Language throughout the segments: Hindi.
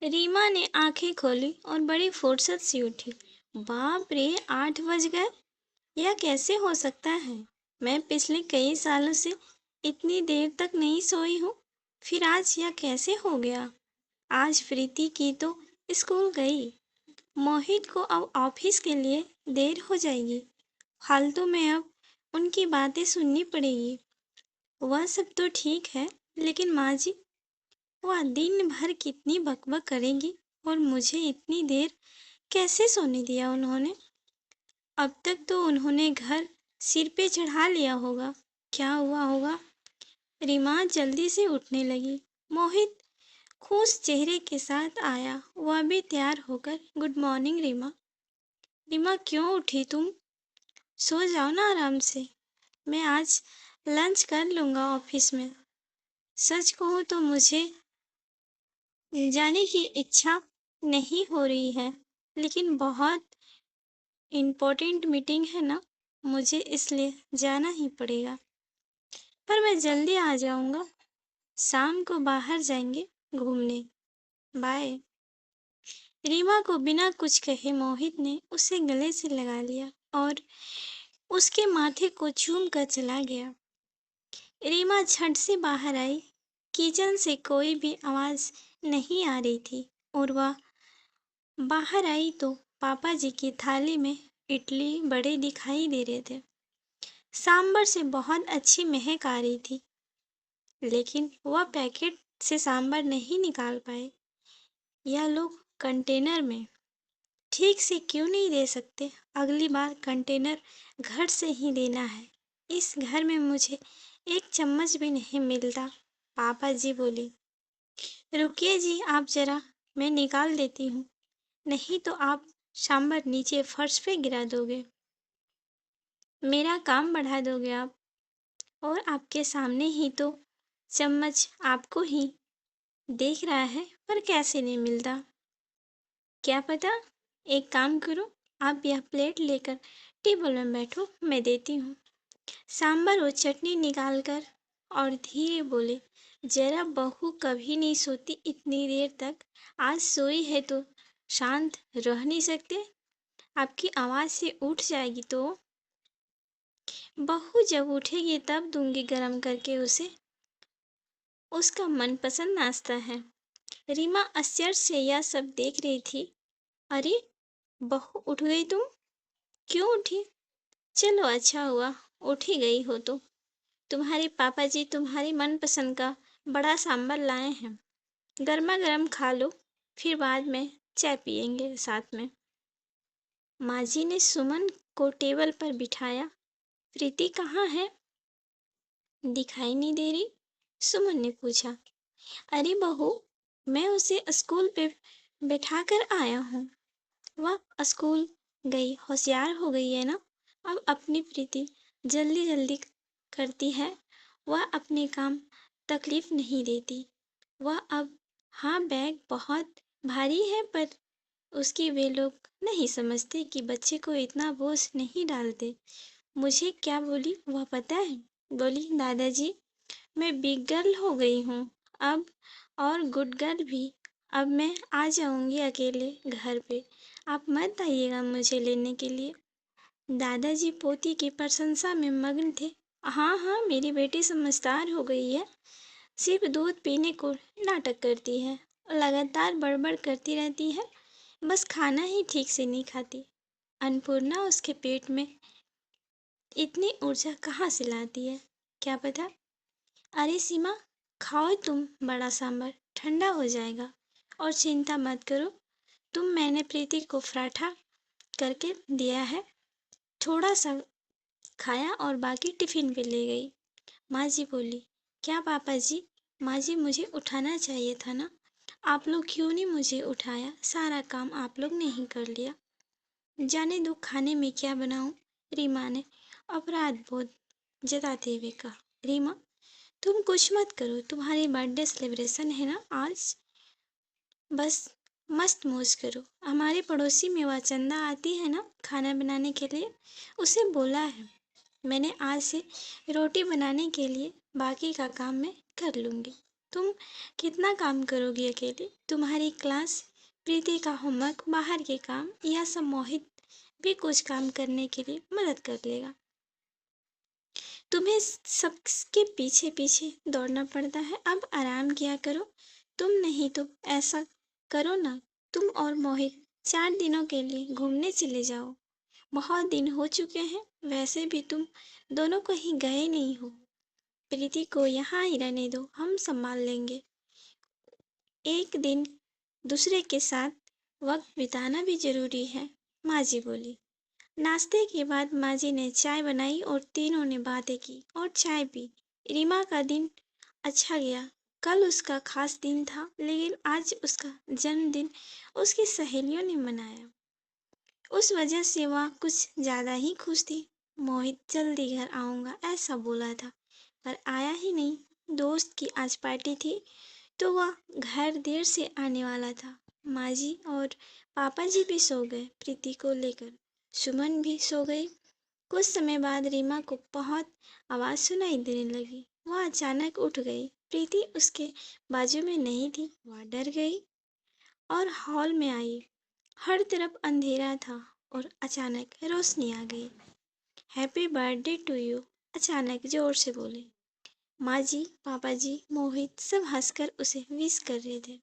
रीमा ने आंखें खोली और बड़ी फुर्सत से उठी। बाप रे, 8 बज गए। यह कैसे हो सकता है? मैं पिछले कई सालों से इतनी देर तक नहीं सोई हूँ। फिर आज यह कैसे हो गया? आज प्रीति की तो स्कूल गई। मोहित को अब ऑफिस के लिए देर हो जाएगी। फालतू में अब उनकी बातें सुननी पड़ेगी। वह सब तो ठीक है, लेकिन माँ जी, वह दिन भर कितनी बकबक करेंगी और मुझे इतनी देर कैसे सोने दिया उन्होंने? अब तक तो उन्होंने घर सिर पे चढ़ा लिया होगा। क्या हुआ होगा? रीमा जल्दी से उठने लगी। मोहित खुश चेहरे के साथ आया। वह भी तैयार होकर, गुड मॉर्निंग रीमा। रीमा, क्यों उठी तुम? सो जाओ ना आराम से। मैं आज लंच कर लूँगा ऑफिस में। सच कहूँ तो मुझे जाने की इच्छा नहीं हो रही है, लेकिन बहुत इम्पोर्टेंट मीटिंग है ना, मुझे इसलिए जाना ही पड़ेगा। पर मैं जल्दी आ जाऊँगा। शाम को बाहर जाएंगे घूमने। बाय। रीमा को बिना कुछ कहे मोहित ने उसे गले से लगा लिया और उसके माथे को चूम कर चला गया। रीमा झट से बाहर आई। किचन से कोई भी आवाज नहीं आ रही थी और वह बाहर आई तो पापा जी की थाली में इडली बड़े दिखाई दे रहे थे। सांभर से बहुत अच्छी महक आ रही थी, लेकिन वह पैकेट से सांभर नहीं निकाल पाए। यह लोग कंटेनर में ठीक से क्यों नहीं दे सकते? अगली बार कंटेनर घर से ही देना है। इस घर में मुझे एक चम्मच भी नहीं मिलता। पापा जी बोले, रुकिए जी, आप जरा, मैं निकाल देती हूँ। नहीं तो आप सांभर नीचे फर्श पे गिरा दोगे। मेरा काम बढ़ा दोगे आप। और आपके सामने ही तो चम्मच आपको ही देख रहा है, पर कैसे नहीं मिलता? क्या पता। एक काम करो, आप यह प्लेट लेकर टेबल में बैठो, मैं देती हूँ। सांभर और चटनी निकाल कर और धीरे बोले, जरा बहू कभी नहीं सोती इतनी देर तक। आज सोई है तो शांत रह नहीं सकते? आपकी आवाज़ से उठ जाएगी तो? बहू जब उठेगी तब दूंगी गरम करके उसे। उसका मनपसंद नाश्ता है। रीमा आश्चर्य से यह सब देख रही थी। अरे, बहू उठ गई तुम? क्यों उठी? चलो अच्छा हुआ उठ ही गई हो तो। तुम्हारे पापा जी तुम्हारी मनपसंद का बड़ा सांभर लाए हैं। गर्मा गर्म खा लो, फिर बाद में चाय पियेंगे साथ में। माँ जी ने सुमन को टेबल पर बिठाया। प्रीति कहाँ है? दिखाई नहीं दे रही, सुमन ने पूछा। अरे बहू, मैं उसे स्कूल पे बैठा कर आया हूँ। वह स्कूल गई, होशियार हो गई है ना। अब अपनी प्रीति जल्दी जल्दी करती है। वह अपने काम तकलीफ नहीं देती। वह अब, हाँ, बैग बहुत भारी है, पर उसकी वे लोग नहीं समझते कि बच्चे को इतना बोझ नहीं डालते। मुझे क्या बोली वह पता है? बोली, दादाजी, मैं बिग गर्ल हो गई हूँ अब, और गुड गर्ल भी। अब मैं आ जाऊंगी अकेले घर पे। आप मत आइएगा मुझे लेने के लिए। दादाजी पोती की प्रशंसा में मग्न थे। हाँ हाँ, मेरी बेटी समझदार हो गई है। सिर्फ दूध पीने को नाटक करती है और लगातार बड़बड़ करती रहती है। बस खाना ही ठीक से नहीं खाती। अन्नपूर्णा उसके पेट में इतनी ऊर्जा कहाँ से लाती है, क्या पता। अरे सीमा, खाओ तुम बड़ा सांभर, ठंडा हो जाएगा। और चिंता मत करो, मैंने प्रीति को पराठा करके दिया है। थोड़ा सा खाया और बाकी टिफिन पे ले गई। माँ जी बोली, क्या पापा जी? माँ जी, मुझे उठाना चाहिए था ना। आप लोग क्यों नहीं मुझे उठाया? सारा काम आप लोग ने ही कर लिया। जाने दो खाने में क्या बनाऊं? रीमा ने अपराध बोध जताते हुए कहा। रीमा, तुम कुछ मत करो, तुम्हारी बर्थडे सेलिब्रेशन है ना आज। बस मस्त मौज करो। हमारे पड़ोसी में वह चंदा आती है ना खाना बनाने के लिए, उसे बोला है मैंने आज से रोटी बनाने के लिए, बाकी का काम मैं कर लूँगी। तुम कितना काम करोगी अकेले? तुम्हारी क्लास, प्रीति का होमवर्क, बाहर के काम, यह सब मोहित भी कुछ काम करने के लिए मदद कर लेगा। तुम्हें सबके पीछे पीछे दौड़ना पड़ता है। अब आराम किया करो। तुम नहीं तो ऐसा करो ना, तुम और मोहित 4 दिनों के लिए घूमने चले जाओ। बहुत दिन हो चुके हैं, वैसे भी तुम दोनों कहीं गए नहीं हो। प्रीति को यहाँ ही रहने दो, हम संभाल लेंगे। एक दिन दूसरे के साथ वक्त बिताना भी जरूरी है, माँ जी बोली। नाश्ते के बाद माँ जी ने चाय बनाई और तीनों ने बातें की और चाय पी। रीमा का दिन अच्छा गया। कल उसका खास दिन था, लेकिन आज उसका जन्मदिन उसकी सहेलियों ने मनाया। उस वजह से वह कुछ ज्यादा ही खुश थी। मोहित जल्दी घर आऊंगा ऐसा बोला था, पर आया ही नहीं। दोस्त की आज पार्टी थी, तो वह घर देर से आने वाला था। माँ जी और पापा जी भी सो गए प्रीति को लेकर। सुमन भी सो गई। कुछ समय बाद रीमा को बहुत आवाज सुनाई देने लगी। वह अचानक उठ गई। प्रीति उसके बाजू में नहीं थी। वह डर गई और हॉल में आई। हर तरफ अंधेरा था और अचानक रोशनी आ गई। हैप्पी बर्थडे टू यू, अचानक जोर से बोले। माँ जी, पापा जी, मोहित सब हंसकर उसे विश कर रहे थे।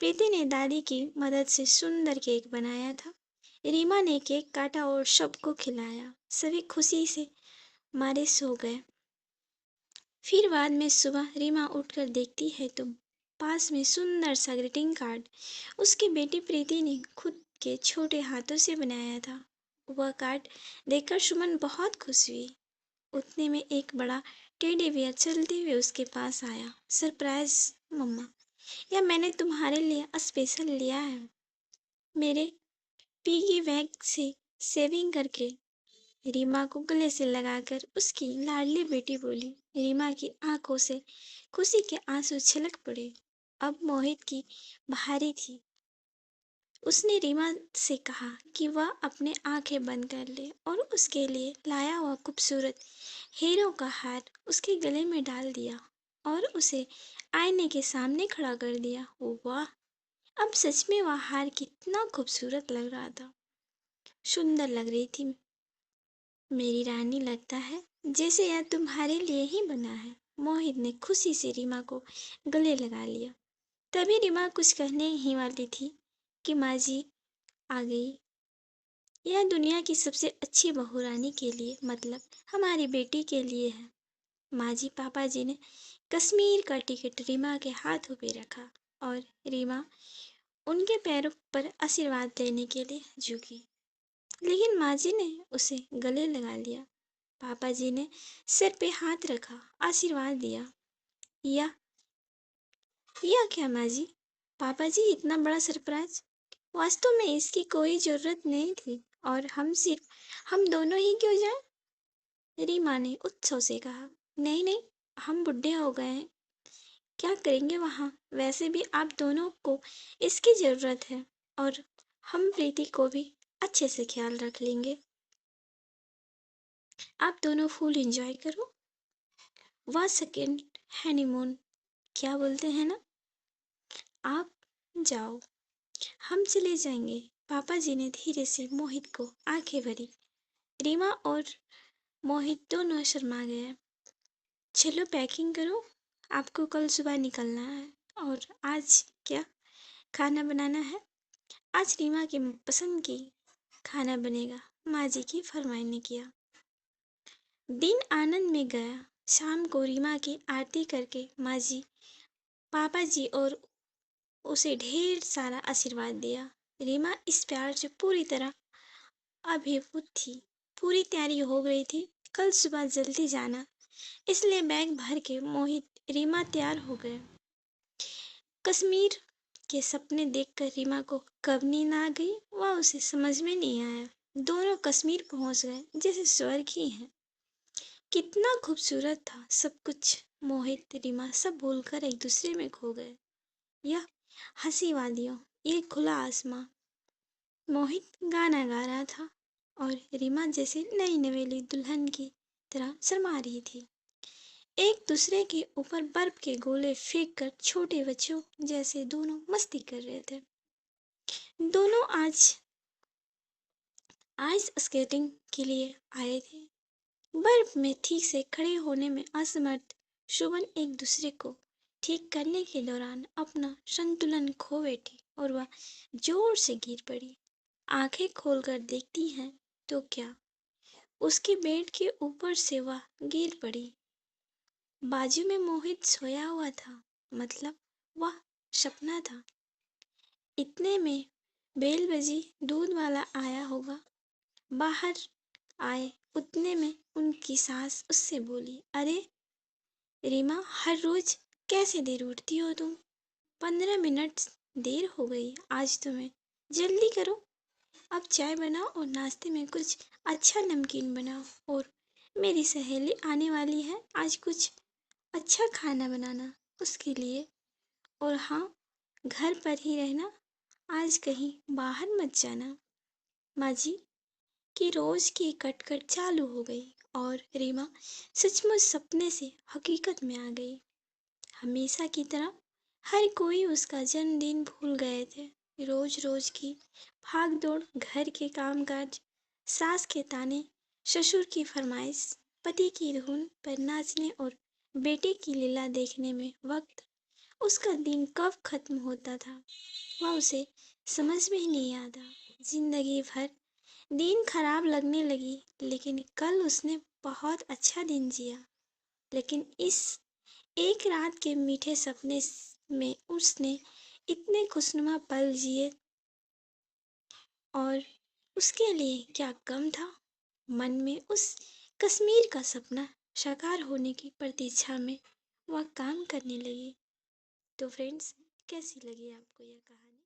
प्रीति ने दादी की मदद से सुंदर केक बनाया था। रीमा ने केक काटा और सबको खिलाया। सभी खुशी से मारे सो गए। फिर बाद में सुबह रीमा उठकर देखती है तो पास में सुंदर सा ग्रीटिंग कार्ड उसकी बेटी प्रीति ने खुद के छोटे हाथों से बनाया था। वह कार्ड देखकर सुमन बहुत खुश हुई। उतने में एक बड़ा टेडी बियर चलते हुए उसके पास आया। सरप्राइज मम्मा, यह मैंने तुम्हारे लिए स्पेशल लिया है। मेरे पिगी बैंक से सेविंग करके। रीमा को गले से लगाकर उसकी लाडली बेटी बोली। रीमा की आंखों से खुशी के आंसू छलक पड़े। अब मोहित की भारी थी। उसने रीमा से कहा कि वह अपने आंखें बंद कर ले और उसके लिए लाया हुआ खूबसूरत हीरो का हार उसके गले में डाल दिया और उसे आईने के सामने खड़ा कर दिया। वाह! अब सच में वह हार कितना खूबसूरत लग रहा था। सुंदर लग रही थी मेरी रानी, लगता है जैसे यह तुम्हारे लिए ही बना है। मोहित ने खुशी से रीमा को गले लगा लिया। तभी रीमा कुछ कहने ही वाली थी कि माँ जी आ गई। यह दुनिया की सबसे अच्छी बहू रानी के लिए, मतलब हमारी बेटी के लिए है। माँ जी, पापा जी ने कश्मीर का टिकट रीमा के हाथों पे रखा और रीमा उनके पैरों पर आशीर्वाद देने के लिए झुकी। लेकिन माँ जी ने उसे गले लगा लिया। पापा जी ने सिर पे हाथ रखा, आशीर्वाद दिया। या क्या माँ जी? पापा जी, इतना बड़ा सरप्राइज! वास्तव में इसकी कोई जरूरत नहीं थी और हम दोनों ही क्यों जाएं? रीमा ने उत्सव से कहा। नहीं नहीं, हम बुढ़े हो गए हैं, क्या करेंगे वहाँ? वैसे भी आप दोनों को इसकी जरूरत है और हम प्रीति को भी अच्छे से ख्याल रख लेंगे। आप दोनों फुल एंजॉय करो। वह सेकेंड हनीमून क्या बोलते हैं ना। आप जाओ, हम चले जाएंगे। पापा जी ने धीरे से मोहित को आंखें भरी। रीमा और मोहित दोनों शर्मा गए। चलो पैकिंग करो, आपको कल सुबह निकलना है। और आज क्या खाना बनाना है? आज रीमा की पसंद की खाना बनेगा, माँ जी की फरमाइश ने किया। दिन आनंद में गया। शाम को रीमा की आरती करके माँ जी, पापा जी और उसे ढेर सारा आशीर्वाद दिया। रीमा इस प्यार से पूरी तरह अभिभूत थी। पूरी तैयारी हो गई थी, कल सुबह जल्दी जाना, इसलिए बैग भर के मोहित रीमा तैयार हो गए। कश्मीर के सपने देखकर रीमा को कब नींद आ गई वह उसे समझ में नहीं आया। दोनों कश्मीर पहुंच गए जैसे स्वर्ग ही है। कितना खूबसूरत था सब कुछ। मोहित रीमा सब भूलकर एक दूसरे में खो गए। यह हंसी वादियों, ये खुला आसमां। मोहित गाना गा रहा था और रीमा जैसे नई नवेली दुल्हन की तरह शर्मा रही थी। एक दूसरे के ऊपर बर्फ के गोले फेंक कर छोटे बच्चों जैसे दोनों मस्ती कर रहे थे। दोनों आज आइस स्केटिंग के लिए आए थे। बर्फ में ठीक से खड़े होने में असमर्थ शुभन एक दूसरे को ठीक करने के दौरान अपना संतुलन खो बैठी और वह जोर से गिर पड़ी। आंखें खोलकर देखती हैं तो क्या, उसके बेड के ऊपर से वह गिर पड़ी। बाजू में मोहित सोया हुआ था, मतलब वह सपना था। इतने में बेल बजी, दूध वाला आया होगा। बाहर आए उतने में उनकी सास उससे बोली, अरे रीमा, हर रोज कैसे देर उठती हो तुम? 15 मिनट देर हो गई आज तुम्हें, जल्दी करो। अब चाय बनाओ और नाश्ते में कुछ अच्छा नमकीन बनाओ, और मेरी सहेली आने वाली है, आज कुछ अच्छा खाना बनाना उसके लिए। और हाँ, घर पर ही रहना, आज कहीं बाहर मत जाना। माँ जी की रोज की कटकट चालू हो गई और रीमा सचमुच सपने से हकीकत में आ गई। हमेशा की तरह हर कोई उसका जन्मदिन भूल गए थे। रोज रोज की भाग दौड़, घर के कामकाज, सास के ताने, ससुर की फरमाइश, पति की धुन पर नाचने और बेटे की लीला देखने में वक्त उसका दिन कब खत्म होता था वह उसे समझ में ही नहीं आता। जिंदगी भर दिन खराब लगने लगी, लेकिन कल उसने बहुत अच्छा दिन जिया। लेकिन इस एक रात के मीठे सपने में उसने इतने खुशनुमा पल जिए, और उसके लिए क्या कम था। मन में उस कश्मीर का सपना साकार होने की प्रतीक्षा में वह काम करने लगी। तो फ्रेंड्स, कैसी लगी आपको यह कहानी?